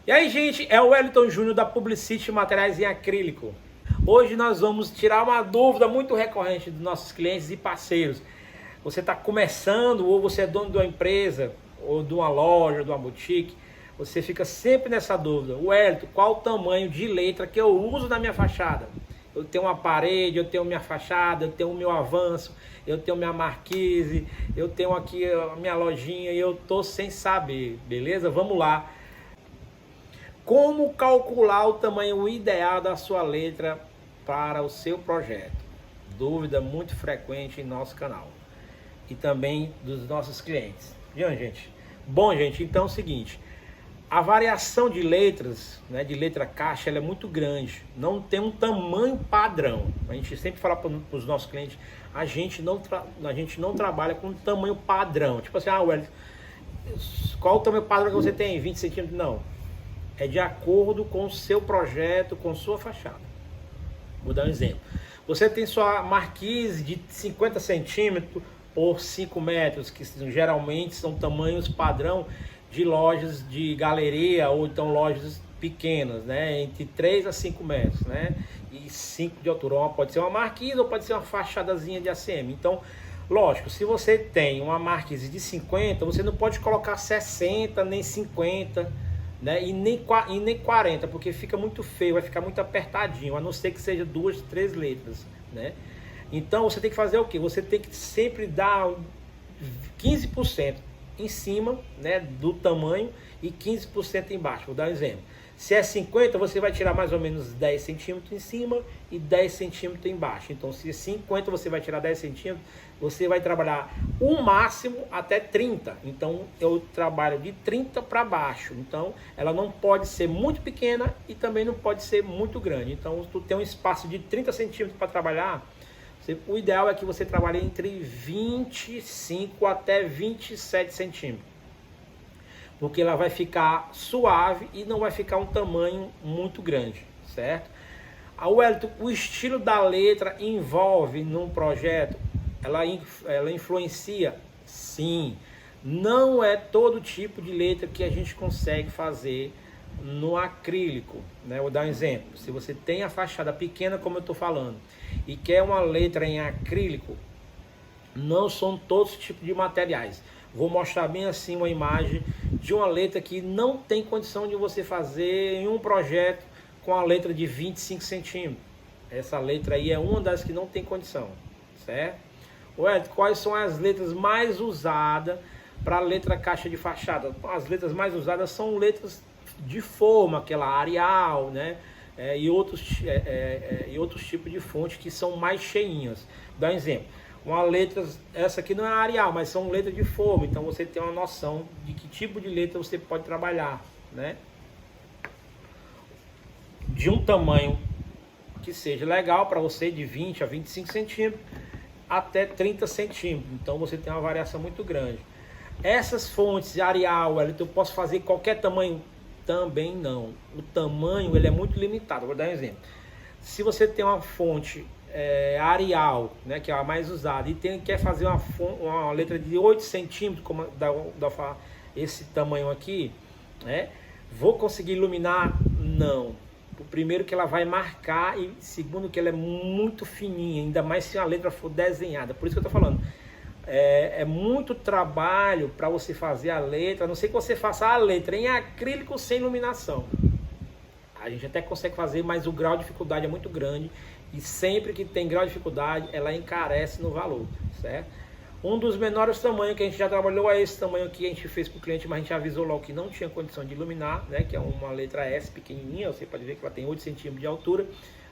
E aí, gente, é o Wellington Júnior da Publicity Materiais em Acrílico. Hoje nós vamos tirar uma dúvida muito recorrente dos nossos clientes e parceiros. Você está começando ou você é dono de uma empresa ou de uma loja, de uma boutique, você fica sempre nessa dúvida. Wellington, qual o tamanho de letra que eu uso na minha fachada? Eu tenho uma parede, eu tenho minha fachada, eu tenho o meu avanço, eu tenho minha marquise, eu tenho aqui a minha lojinha e eu tô sem saber, beleza? Vamos lá. Como calcular o tamanho ideal da sua letra para o seu projeto? Dúvida muito frequente em nosso canal e também dos nossos clientes. Viu, gente? Bom, gente, então é o seguinte, a variação de letras, né, de letra caixa, ela é muito grande, não tem um tamanho padrão. A gente sempre fala para os nossos clientes, a gente não trabalha com tamanho padrão. Tipo assim, Wellington, qual o tamanho padrão que você tem? 20 centímetros? Não. É de acordo com o seu projeto, com sua fachada. Vou dar um exemplo. Você tem sua marquise de 50 centímetros por 5 metros, que geralmente são tamanhos padrão de lojas de galeria ou então lojas pequenas, né? Entre 3 a 5 metros, né? E 5 de altura. Pode ser uma marquise ou pode ser uma fachadazinha de ACM. Então, lógico, se você tem uma marquise de 50, você não pode colocar 60 nem 50, né? E nem 40, porque fica muito feio, vai ficar muito apertadinho, a não ser que seja 2, 3 letras, né? Então você tem que fazer o que? Você tem que sempre dar 15% em cima, né, do tamanho e 15% embaixo. Vou dar um exemplo. Se é 50, você vai tirar mais ou menos 10 centímetros em cima e 10 centímetros embaixo. Então, se é 50, você vai tirar 10 centímetros, você vai trabalhar o máximo até 30. Então, eu trabalho de 30 para baixo. Então, ela não pode ser muito pequena e também não pode ser muito grande. Então, tu tem um espaço de 30 centímetros para trabalhar. O ideal é que você trabalhe entre 25 até 27 centímetros. Porque ela vai ficar suave e não vai ficar um tamanho muito grande, certo? Wellington, o estilo da letra envolve num projeto? Ela influencia? Sim. Não é todo tipo de letra que a gente consegue fazer no acrílico, né? Vou dar um exemplo. Se você tem a fachada pequena, como eu estou falando, e quer uma letra em acrílico, não são todos os tipos de materiais. Vou mostrar bem assim uma imagem de uma letra que não tem condição de você fazer em um projeto com a letra de 25 centímetros. Essa letra aí é uma das que não tem condição, certo? Ué, quais são as letras mais usadas para letra caixa de fachada? As letras mais usadas são letras de forma, aquela Arial, né? E outros tipos de fonte que são mais cheinhas. Dá um exemplo. Uma letra, essa aqui não é Arial, mas são letras de forma. Então você tem uma noção de que tipo de letra você pode trabalhar, né? De um tamanho que seja legal para você, de 20 a 25 centímetros até 30 centímetros. Então você tem uma variação muito grande. Essas fontes Arial, eu posso fazer qualquer tamanho? Também não. O tamanho ele é muito limitado. Vou dar um exemplo. Se você tem uma fonte Arial, né, que é a mais usada, e quer fazer uma letra de 8 centímetros, como esse tamanho aqui, né, vou conseguir iluminar? Não. O primeiro que ela vai marcar e segundo que ela é muito fininha, ainda mais se a letra for desenhada. Por isso que eu estou falando. É muito trabalho para você fazer a letra, a não ser que você faça a letra em acrílico sem iluminação. A gente até consegue fazer, mas o grau de dificuldade é muito grande e sempre que tem grau de dificuldade, ela encarece no valor, certo? Um dos menores tamanhos que a gente já trabalhou é esse tamanho aqui, a gente fez para o cliente, mas a gente avisou logo que não tinha condição de iluminar, né? Que é uma letra S pequenininha, você pode ver que ela tem 8 centímetros de altura,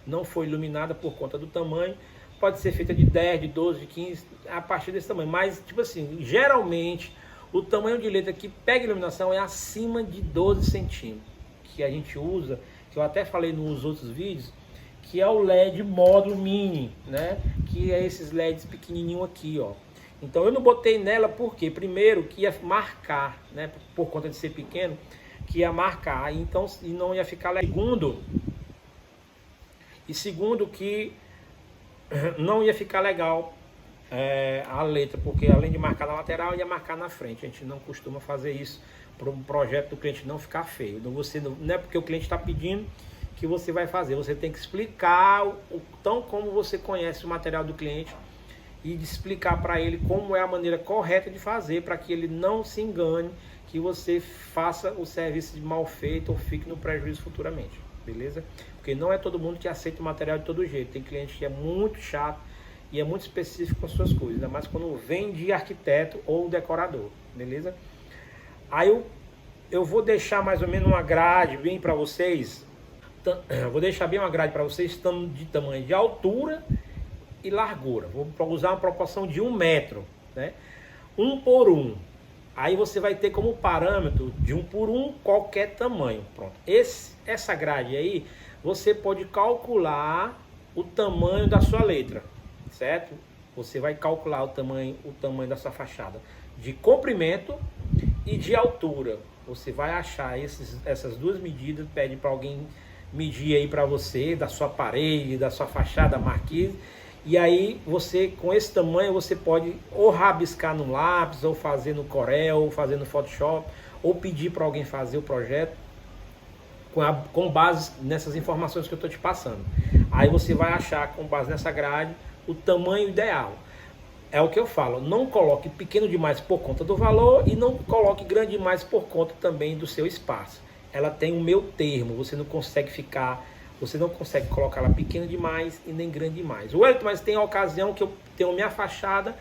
não foi iluminada por conta do tamanho. Pode ser feita de 10, de 12, de 15, a partir desse tamanho. Mas, tipo assim, geralmente, o tamanho de letra que pega iluminação é acima de 12 centímetros. Que a gente usa, que eu até falei nos outros vídeos, que é o LED módulo mini, né? Que é esses LEDs pequenininho aqui, ó. Então, eu não botei nela porque, primeiro, que ia marcar, né? Por conta de ser pequeno, que ia marcar, então, e não ia ficar legal. Segundo que não ia ficar legal a letra, porque além de marcar na lateral, ia marcar na frente. A gente não costuma fazer isso para um projeto do cliente não ficar feio. Então, não é porque o cliente está pedindo que você vai fazer. Você tem que explicar tão como você conhece o material do cliente e de explicar para ele como é a maneira correta de fazer, para que ele não se engane, que você faça o serviço de mal feito ou fique no prejuízo futuramente, beleza? Porque não é todo mundo que aceita o material de todo jeito. Tem cliente que é muito chato e é muito específico com as suas coisas, ainda mais quando vem de arquiteto ou decorador, beleza? Aí eu vou deixar mais ou menos uma grade bem para vocês. Vou deixar bem uma grade para vocês de tamanho de altura e largura. Vou usar uma proporção de 1 metro, né? 1 por 1. Aí você vai ter como parâmetro de 1 por 1 qualquer tamanho. Pronto. Essa grade aí, você pode calcular o tamanho da sua letra, certo? Você vai calcular o tamanho da sua fachada de comprimento e de altura. Você vai achar essas duas medidas, pede para alguém medir aí para você, da sua parede, da sua fachada, marquise. E aí você, com esse tamanho, você pode ou rabiscar no lápis, ou fazer no Corel, ou fazer no Photoshop, ou pedir para alguém fazer o projeto com base nessas informações que eu estou te passando. Aí você vai achar, com base nessa grade, o tamanho ideal. É o que eu falo, não coloque pequeno demais por conta do valor e não coloque grande demais por conta também do seu espaço. Ela tem o meu termo, você não consegue colocar ela pequena demais e nem grande demais. Wellington, mas tem a ocasião que eu tenho minha fachada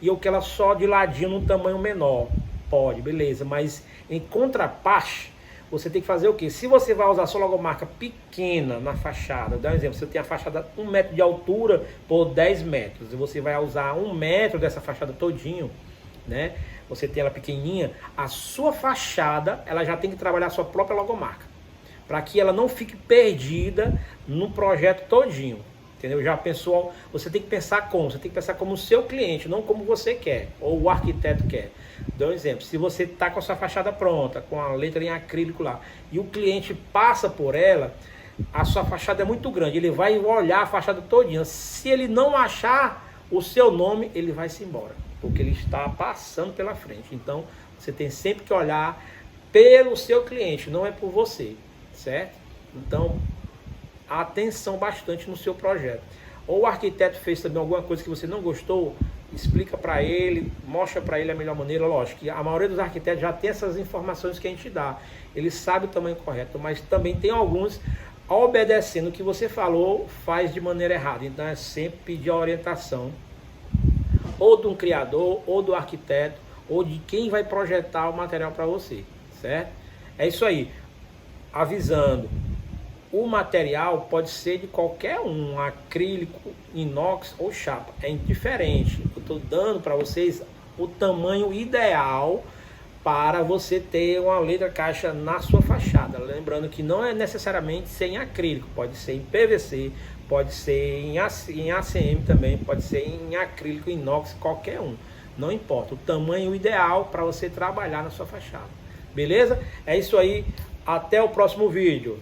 e eu quero ela só de ladinho num tamanho menor. Pode, beleza, mas em contraparte, você tem que fazer o quê? Se você vai usar sua logomarca pequena na fachada, dá um exemplo, você tem a fachada 1 metro de altura por 10 metros, e você vai usar 1 metro dessa fachada todinho, né? Você tem ela pequenininha, a sua fachada, ela já tem que trabalhar a sua própria logomarca, para que ela não fique perdida no projeto todinho, entendeu? Já pensou, você tem que pensar como? Você tem que pensar como o seu cliente, não como você quer, ou o arquiteto quer. Dou um exemplo, se você está com a sua fachada pronta, com a letra em acrílico lá, e o cliente passa por ela, a sua fachada é muito grande, ele vai olhar a fachada todinha, se ele não achar o seu nome, ele vai se embora, porque ele está passando pela frente. Então, você tem sempre que olhar pelo seu cliente, não é por você, certo? Então, atenção bastante no seu projeto. Ou o arquiteto fez também alguma coisa que você não gostou, explica para ele, mostra para ele a melhor maneira. Lógico que a maioria dos arquitetos já tem essas informações que a gente dá, ele sabe o tamanho correto, mas também tem alguns, obedecendo o que você falou, faz de maneira errada. Então é sempre pedir a orientação ou de um criador, ou do arquiteto, ou de quem vai projetar o material para você, certo? É isso aí, avisando. O material pode ser de qualquer um, acrílico, inox ou chapa, é indiferente. Eu estou dando para vocês o tamanho ideal para você ter uma letra caixa na sua fachada. Lembrando que não é necessariamente ser em acrílico, pode ser em PVC, pode ser em ACM também, pode ser em acrílico, inox, qualquer um. Não importa, o tamanho ideal para você trabalhar na sua fachada. Beleza? É isso aí, até o próximo vídeo.